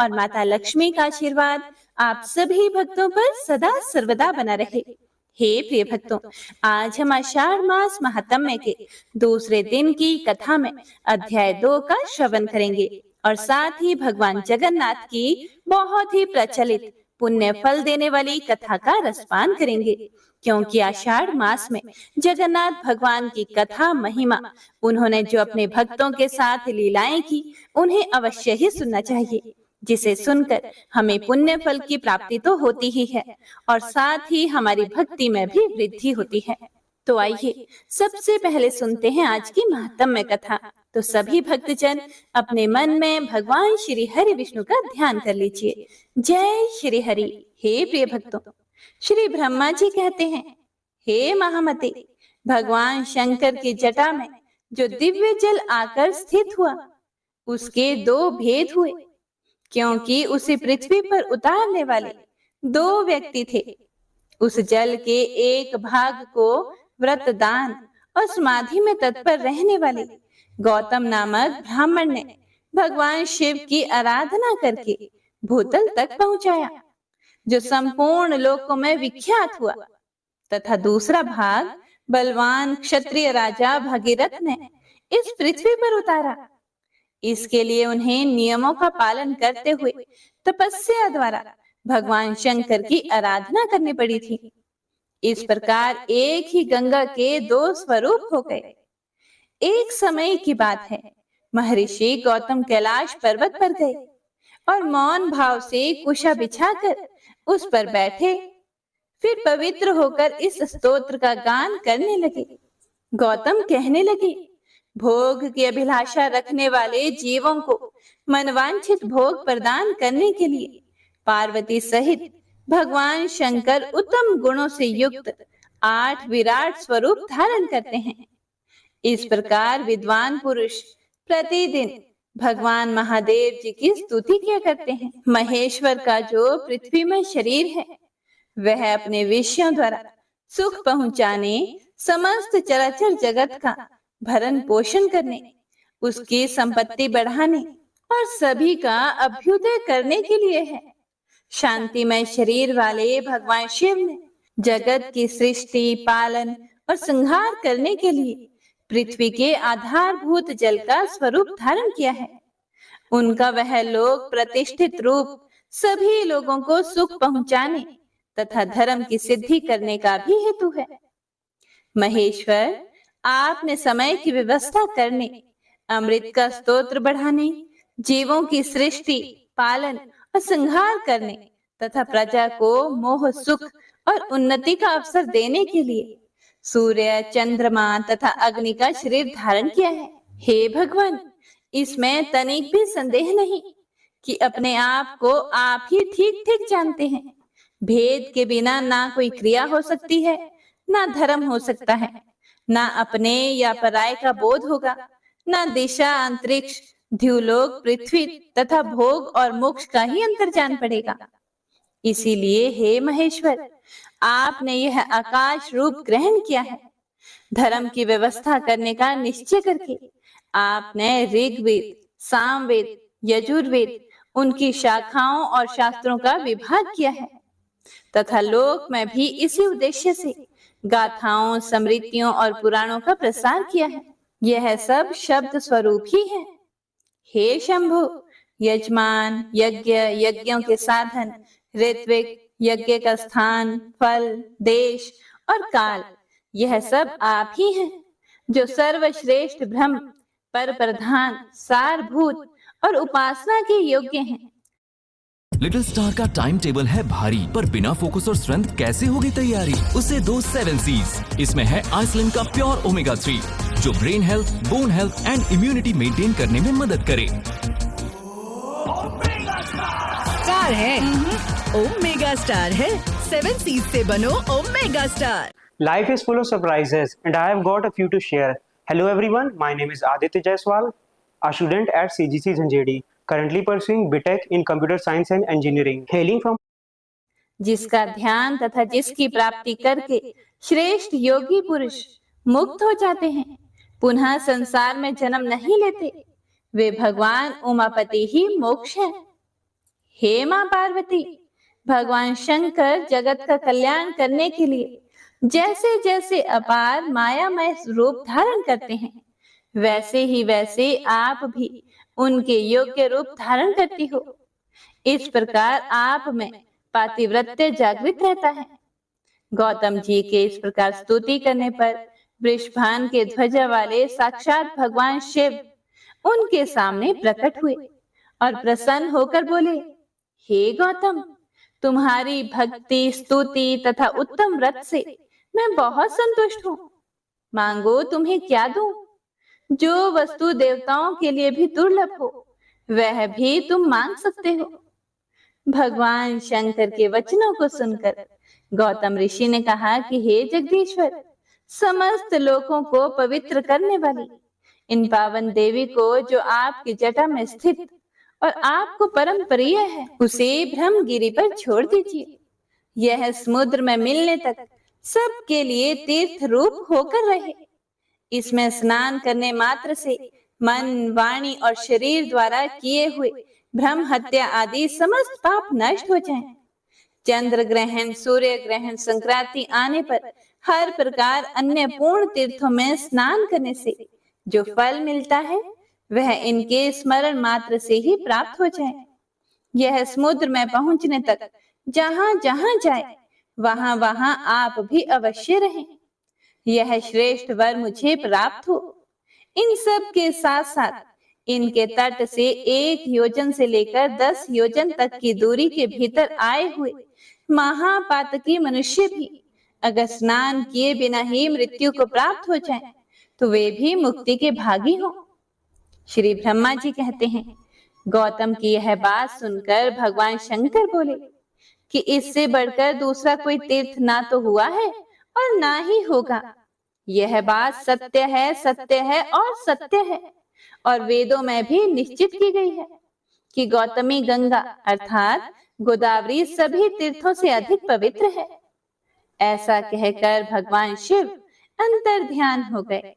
और माता लक्ष्मी का आशीर्वाद आप सभी भक्तों पर सदा सर्वदा बना रहे। हे प्रिय भक्तों, आज हम आषाढ़ मास महात्म्य के दूसरे दिन की कथा में अध्याय 2 का श्रवण करेंगे और साथ ही भगवान जगन्नाथ की बहुत ही प्रचलित पुण्य फल देने वाली कथा का रसपान करेंगे। क्योंकि आषाढ़ मास में जगन्नाथ भगवान की कथा महिमा, उन्होंने जो अपने भक्तों के साथ लीलाएं की, उन्हें अवश्य ही सुनना चाहिए, जिसे सुनकर हमें पुण्य फल की प्राप्ति तो होती ही है और साथ ही हमारी भक्ति में भी वृद्धि होती है। तो आइए सबसे पहले सुनते हैं आज की महात्म्य कथा। तो सभी भक्तजन अपने मन में भगवान श्री हरि विष्णु का ध्यान कर लीजिए। जय श्री हरि। हे प्रिय भक्तों, श्री ब्रह्मा जी कहते हैं, हे महामते, भगवान शंकर की जटा में जो दिव्य जल आकर स्थित हुआ, उसके 2 भेद हुए, क्योंकि उसे पृथ्वी पर उतारने वाले 2 व्यक्ति थे। उस जल के एक भाग को व्रत दान और समाधि में तत्पर रहने वाले गौतम नामक ब्राह्मण ने भगवान शिव की आराधना करके भूतल तक पहुंचाया, जो संपूर्ण लोकों में विख्यात हुआ, तथा दूसरा भाग बलवान क्षत्रिय राजा भगीरथ ने इस पृथ्वी पर उतारा। इसके लिए उन्हें नियमों का पालन करते हुए तपस्या द्वारा भगवान शंकर की आराधना करनी पड़ी थी। इस प्रकार एक ही गंगा के 2 स्वरूप हो गए। एक समय की बात है, महर्षि गौतम कैलाश पर्वत पर गए और मौन भाव से कुशा बिछाकर उस पर बैठे। फिर पवित्र होकर इस स्तोत्र का गान करने लगे। गौतम कहने लगे, भोग की अभिलाषा रखने वाले जीवों को मनवांछित भोग प्रदान करने के लिए पार्वती सहित भगवान शंकर उत्तम गुणों से युक्त 8 विराट स्वरूप धारण करते हैं। इस प्रकार विद्वान पुरुष प्रतिदिन भगवान महादेव जी की स्तुति किया करते हैं। महेश्वर का जो पृथ्वी में शरीर है, वह अपने विषयों द्वारा सुख पहुंचाने, समस्त चराचर जगत का भरण पोषण करने, उसकी संपत्ति बढ़ाने और सभी का अभ्युदय करने के लिए है। शांतिमय शरीर वाले भगवान शिव ने जगत की सृष्टि, पालन और संहार करने के लिए पृथ्वी के आधारभूत जल का स्वरूप धारण किया है। उनका वह लोक प्रतिष्ठित रूप सभी लोगों को सुख पहुंचाने तथा धर्म की सिद्धि करने का भी हेतु है। महेश्वर, आपने समय की व्यवस्था करने, अमृत का स्तोत्र बढ़ाने, जीवों की सृष्टि, पालन और संहार करने तथा प्रजा को मोह, सुख और उन्नति का अवसर देने के लिए सूर्य, चंद्रमा तथा अग्नि का शरीर धारण किया है। हे भगवान, इसमें तनिक भी संदेह नहीं कि अपने आप को आप ही ठीक ठीक जानते हैं। भेद के बिना ना कोई क्रिया हो सकती है, ना धर्म हो सकता है, ना अपने या पराये का बोध होगा, ना दिशा, अंतरिक्ष, द्युलोक, पृथ्वी तथा भोग और मोक्ष का ही अंतर जान पड़ेगा। इसीलिए हे महेश्वर, आपने यह आकाश रूप ग्रहण किया है। धर्म की व्यवस्था करने का निश्चय करके आपने ऋग्वेद, सामवेद, यजुर्वेद, उनकी शाखाओं और शास्त्रों का विभाग किया है तथा लोक में भी इसी उद्देश्य से गाथाओं, स्मृतियों और पुराणों का प्रसार किया है। यह सब शब्द स्वरूप ही है। हे शंभु, यजमान, यज्ञ, यज्ञों के साधन, ऋत्विक, यज्ञ का स्थान, फल, देश और काल, यह सब आप ही हैं, जो सर्वश्रेष्ठ ब्रह्म, पर प्रधान, सारभूत और उपासना के योग्य हैं। लिटिल स्टार का टाइम टेबल है भारी, पर बिना फोकस और स्ट्रेंथ कैसे होगी तैयारी? उसे दो 7 C's। इसमें है आइसलैंड का प्योर ओमेगा 3, जो brain health, bone health and immunity maintain करने में मदद करे। स्टार है, ओमेगा स्टार है, 7 C's से बनो omega star. Life is full of surprises and I have got a few to share. Hello everyone, my name is Aditya Jaiswal, a student at CGC Zanjedi, currently pursuing BTech in Computer Science and Engineering, hailing from जिसका ध्यान तथा जिसकी प्राप्ति करके श्रेष्ठ योगी पुरुष मुक्त हो जाते हैं, पुनः संसार में जन्म नहीं लेते, वे भगवान उमापति ही मोक्ष है। हे मां पार्वती, भगवान शंकर जगत का कल्याण करने के लिए जैसे जैसे अपार मायामय रूप धारण करते हैं, वैसे आप भी उनके योग्य रूप धारण करती हो। इस प्रकार आप में पातिव्रत्य जागृत रहता है। गौतम जी के इस प्रकार स्तुति करने पर वृषभान के ध्वजा वाले साक्षात भगवान शिव उनके सामने प्रकट हुए और प्रसन्न होकर बोले, हे गौतम, तुम्हारी भक्ति, स्तुति तथा उत्तम व्रत से मैं बहुत संतुष्ट हूँ। मांगो, तुम्हें क्या दूं? जो वस्तु देवताओं के लिए भी दुर्लभ हो, वह भी तुम मांग सकते हो। भगवान शंकर के वचनों को सुनकर गौतम ऋषि ने कहा कि हे जगदीश्वर, समस्त लोगों को पवित्र करने वाली इन पावन देवी को जो आपकी जटा में स्थित और आपको परम प्रिय है, उसे ब्रह्मगिरि पर छोड़ दीजिए। यह समुद्र में मिलने तक सबके लिए तीर्थ रूप होकर रहे। इसमें स्नान करने मात्र से मन, वाणी और शरीर द्वारा किए हुए ब्रह्म हत्या आदि समस्त पाप नष्ट हो जाएं। चंद्र ग्रहण, सूर्य ग्रहण, संक्रांति आने पर हर प्रकार अन्य पूर्ण तीर्थों में स्नान करने से जो फल मिलता है, वह इनके स्मरण मात्र से ही प्राप्त हो जाए। यह समुद्र में पहुंचने तक जहां जहां जाए, वहां वहां आप भी अवश्य रहें। यह श्रेष्ठ वर मुझे प्राप्त हो। इन सब के साथ साथ इनके तट से 1 योजन से लेकर 10 योजन तक की दूरी के भीतर आए हुए महापातकी मनुष्य भी अगर स्नान किए बिना ही मृत्यु को प्राप्त हो जाएं, तो वे भी मुक्ति के भागी हों। श्री ब्रह्मा जी कहते हैं, गौतम की यह बात सुनकर भगवान शंकर बोले कि इससे बढ़कर दूसरा कोई तीर्थ ना तो हुआ है और ना ही होगा। यह बात सत्य है और सत्य है, और वेदों में भी निश्चित की गई है कि गौतमी गंगा अर्थात गोदावरी सभी तीर्थों से अधिक पवित्र है। ऐसा कहकर भगवान शिव अंतर ध्यान हो गए।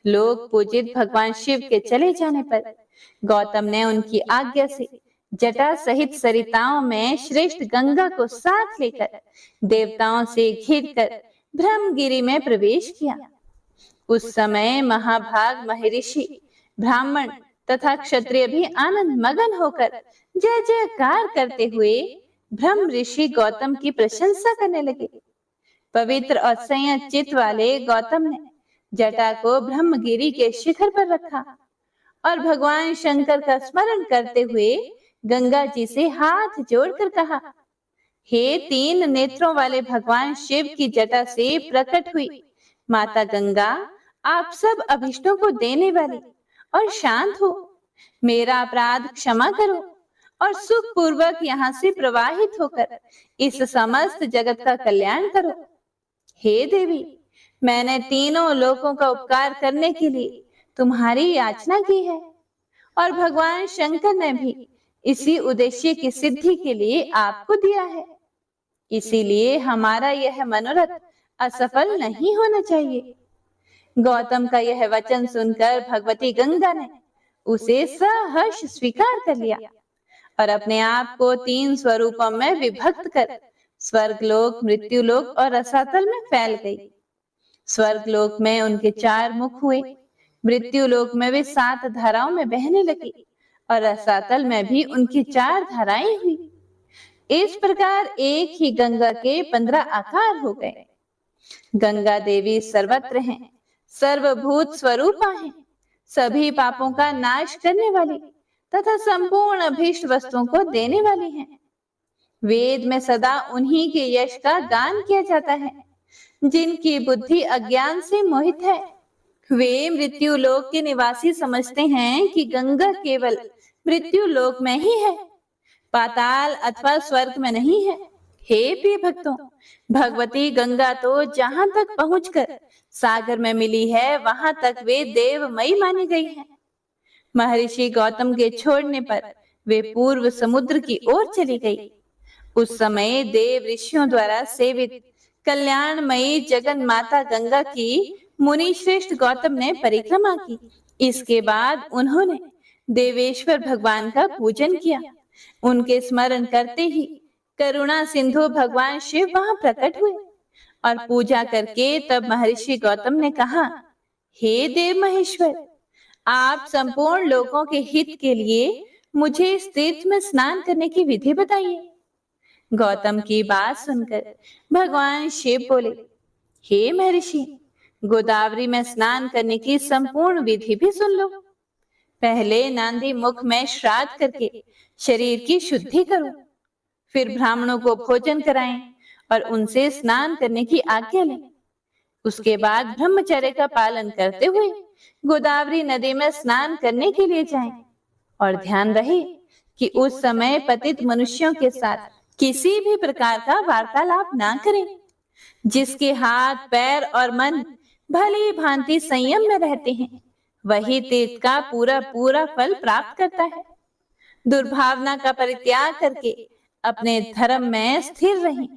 लोक पूजित भगवान शिव के चले जाने पर गौतम ने उनकी आज्ञा से जटा सहित सरिताओं में श्रेष्ठ गंगा को साथ लेकर देवताओं से घिरकर ब्रह्मगिरि में प्रवेश किया। उस समय महाभाग महर्षि, ब्राह्मण तथा क्षत्रिय भी आनंद मगन होकर जय जयकार करते हुए ब्रह्म ऋषि गौतम की प्रशंसा करने लगे। पवित्र और संयत चित्त वाले गौतम ने जटा को ब्रह्मगिरि के शिखर पर रखा और भगवान शंकर का स्मरण करते हुए गंगा जी से हाथ जोड़कर कहा, हे 3 नेत्रों वाले भगवान शिव की जटा से प्रकट हुई माता गंगा, आप सब अभिष्टों को देने वाली और शांत हो। मेरा अपराध क्षमा करो और सुख पूर्वक यहाँ से प्रवाहित होकर इस समस्त जगत का कल्याण करो। हे देवी, मैंने तीनों लोकों का उपकार करने के लिए तुम्हारी याचना की है और भगवान शंकर ने भी इसी उद्देश्य की सिद्धि के लिए आपको दिया है। इसीलिए हमारा यह मनोरथ असफल नहीं होना चाहिए। गौतम का यह वचन सुनकर भगवती गंगा ने उसे सहर्ष स्वीकार कर लिया और अपने आप को 3 स्वरूपों में विभक्त कर स्वर्गलोक, मृत्युलोक और रसातल में फैल गई। स्वर्गलोक में उनके 4 मुख हुए, मृत्युलोक में वे 7 धाराओं में बहने लगी और रसातल में भी उनकी 4 धाराएं हुई। इस प्रकार एक ही गंगा के 15 आकार हो गए। गंगा देवी सर्वत्र हैं, सर्वभूत स्वरूपा हैं, सभी पापों का नाश करने वाली तथा संपूर्ण अभीष्ट वस्तुओं को देने वाली हैं। वेद में सदा उन्हीं के यश का गान किया जाता है जिनकी बुद्धि अज्ञान से मोहित है। वे मृत्यु लोक के निवासी समझते हैं कि गंगा केवल मृत्यु लोक में ही है, पाताल अथवा स्वर्ग में नहीं है। हे प्रिय भक्तों, भगवती गंगा तो जहां तक पहुंचकर सागर में मिली है, वहां तक वे देवमयी मानी गई है। महर्षि गौतम के छोड़ने पर वे पूर्व समुद्र की ओर चली गई। उस समय देव ऋषियों द्वारा सेवित कल्याणमयी जगन माता गंगा की मुनि श्रेष्ठ गौतम ने परिक्रमा की। इसके बाद उन्होंने देवेश्वर भगवान का पूजन किया उनके स्मरण करते ही करुणा सिंधु भगवान शिव वहां प्रकट हुए और पूजा करके तब महर्षि गौतम ने कहा, हे देव महेश्वर, आप संपूर्ण लोगों के हित के लिए मुझे इस तीर्थ में स्नान करने की विधि बताइए। गौतम की बात सुनकर भगवान शिव बोले, हे महर्षि, गोदावरी में स्नान करने की संपूर्ण विधि भी सुन लो। पहले नांदी मुख में श्राद्ध करके शरीर की शुद्धि करो, फिर ब्राह्मणों को भोजन कराएं और उनसे स्नान करने की आज्ञा लें। उसके बाद ब्रह्मचर्य का पालन करते हुए गोदावरी नदी में स्नान करने के लिए जाएं और ध्यान रहे कि उस समय पतित मनुष्यों के साथ किसी भी प्रकार का वार्तालाप ना करें। जिसके हाथ, पैर और मन भली भांति संयम में रहते हैं, वही तीर्थ का पूरा पूरा फल प्राप्त करता है। दुर्भावना का परित्याग करके अपने धर्म में स्थिर रहें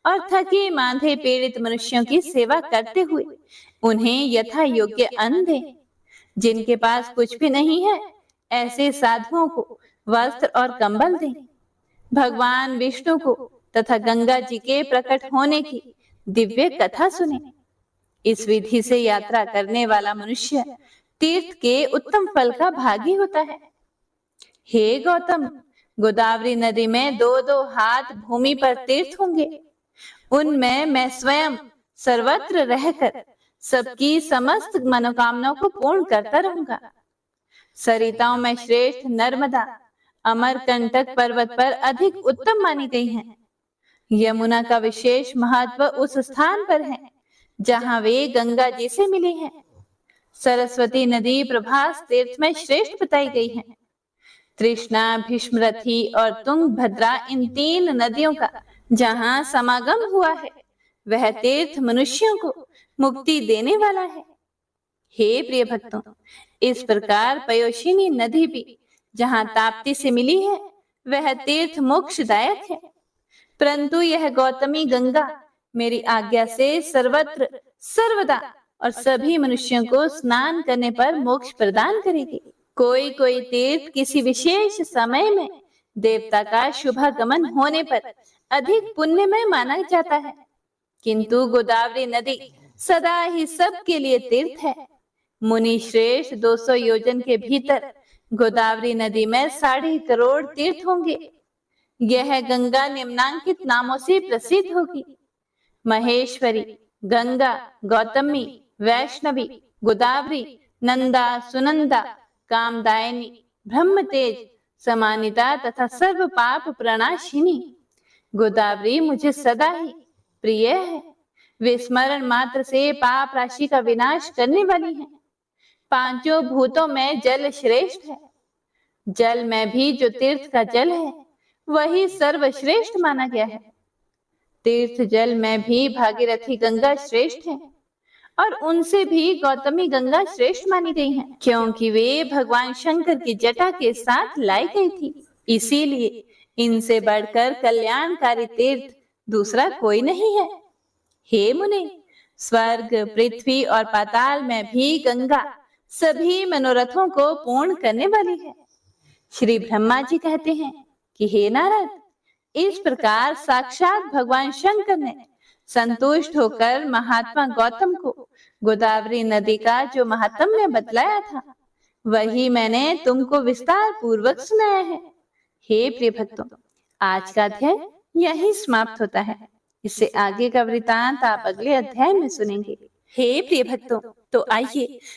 और थके मांधे पीड़ित मनुष्यों की सेवा करते हुए उन्हें यथा योग्य अन्न दें। जिनके पास कुछ भी नहीं है, ऐसे साधुओं को वस्त्र और कंबल दें। भगवान विष्णु को तथा गंगा जी के प्रकट होने की दिव्य कथा सुने। इस विधि से यात्रा करने वाला मनुष्य तीर्थ के उत्तम फल का भागी होता है। हे गौतम, गोदावरी नदी में 2-2 हाथ भूमि पर तीर्थ होंगे। उनमें मैं स्वयं सर्वत्र रहकर सबकी समस्त मनोकामनाओं को पूर्ण करता रहूंगा। सरिताओं में श्रेष्ठ नर्मदा अमरकंटक पर्वत पर अधिक उत्तम मानी गई है। यमुना का विशेष महत्व उस स्थान पर है जहां वे गंगा जी से मिली हैं। सरस्वती नदी प्रभास तीर्थ में श्रेष्ठ बताई गई है। तृष्णा, भीष्मरथी और तुंगभद्रा, इन 3 नदियों का जहां समागम हुआ है, वह तीर्थ मनुष्यों को मुक्ति देने वाला है। हे प्रिय भक्तों, इस प्रकार पयोशिनी नदी भी जहां ताप्ती से मिली है, वह तीर्थ मोक्षदायक है। परंतु यह गौतमी गंगा मेरी आज्ञा से सर्वत्र सर्वदा और सभी मनुष्यों को स्नान करने पर मोक्ष प्रदान करेगी। कोई कोई तीर्थ किसी विशेष समय में देवता का शुभागमन होने पर अधिक पुण्यमय माना जाता है, किंतु गोदावरी नदी सदा ही सबके लिए तीर्थ है। मुनि श्रेष्ठ 200 योजन के भीतर गोदावरी नदी में 2.5 करोड़ तीर्थ होंगे। यह गंगा निम्नांकित नामों से प्रसिद्ध होगी: महेश्वरी, गंगा, गौतमी, वैष्णवी, गोदावरी, नंदा, सुनंदा, कामदायिनी, ब्रह्मतेज, समानिता तथा सर्व पाप प्रणाशिनी। गोदावरी मुझे सदा ही प्रिय है। विस्मरण मात्र से पाप राशि का विनाश करने वाली है। 5 भूतों में जल श्रेष्ठ है। जल में भी जो तीर्थ का जल है, वही सर्वश्रेष्ठ माना गया है। तीर्थ जल में भी भागीरथी गंगा श्रेष्ठ है और उनसे भी गौतमी गंगा श्रेष्ठ मानी गई है, क्योंकि वे भगवान शंकर की जटा के साथ लाई गई थी। इसीलिए इनसे बढ़कर कल्याणकारी तीर्थ दूसरा कोई नहीं है। हे मुने, स्वर्ग, पृथ्वी और पाताल में भी गंगा सभी मनोरथों को पूर्ण करने वाली है। श्री ब्रह्मा जी कहते हैं कि हे नारद, इस प्रकार साक्षात भगवान शंकर ने संतुष्ट होकर महात्मा गौतम को गोदावरी नदी का जो महात्म्य बतलाया था, वही मैंने तुमको विस्तार पूर्वक सुनाया है। हे प्रिय भक्तों, आज का अध्याय यही समाप्त होता है। इससे आगे का वृतांत आप अगले अध्याय में सुनेंगे। हे प्रिय भक्तों, तो आइए